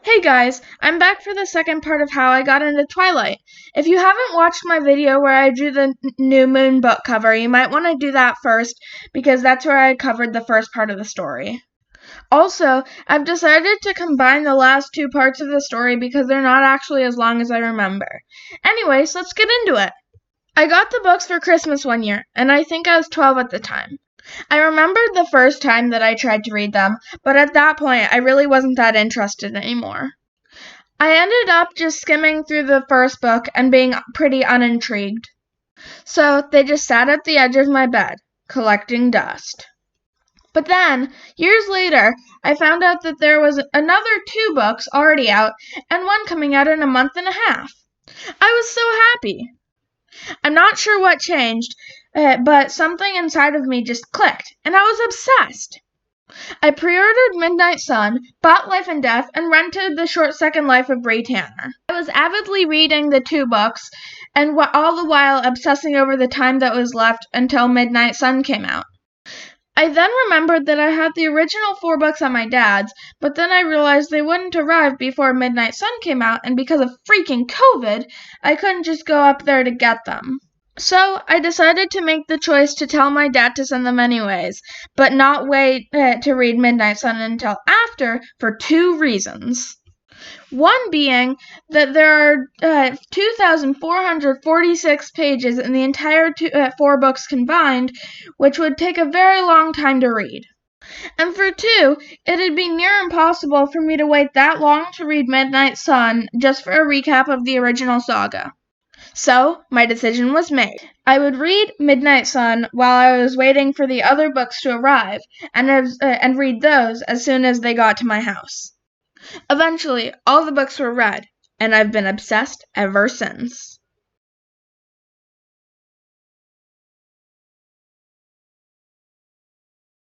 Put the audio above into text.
Hey guys, I'm back for the second part of how I got into Twilight. If you haven't watched my video where I drew the new moon book cover, you might want to do that first because that's where I covered the first part of the story. Also, I've decided to combine the last two parts of the story because they're not actually as long as I remember. Anyways, let's get into it. I got the books for Christmas one year, and I think I was 12 at the time. I remembered the first time that I tried to read them, but at that point I really wasn't that interested anymore. I ended up just skimming through the first book and being pretty unintrigued. So they just sat at the edge of my bed, collecting dust. But then, years later, I found out that there was another two books already out and one coming out in a month and a half. I was so happy. I'm not sure what changed, but something inside of me just clicked, and I was obsessed. I pre-ordered Midnight Sun, bought Life and Death, and rented The Short Second Life of Ray Tanner. I was avidly reading the two books, and all the while obsessing over the time that was left until Midnight Sun came out. I then remembered that I had the original 4 books at my dad's, but then I realized they wouldn't arrive before Midnight Sun came out, and because of freaking COVID, I couldn't just go up there to get them. So I decided to make the choice to tell my dad to send them anyways, but not wait to read Midnight Sun until after for 2 reasons. One being that there are 2,446 pages in the entire 4 books combined, which would take a very long time to read. And for 2, it'd be near impossible for me to wait that long to read Midnight Sun just for a recap of the original saga. So, my decision was made. I would read Midnight Sun while I was waiting for the other books to arrive, and read those as soon as they got to my house. Eventually, all the books were read, and I've been obsessed ever since.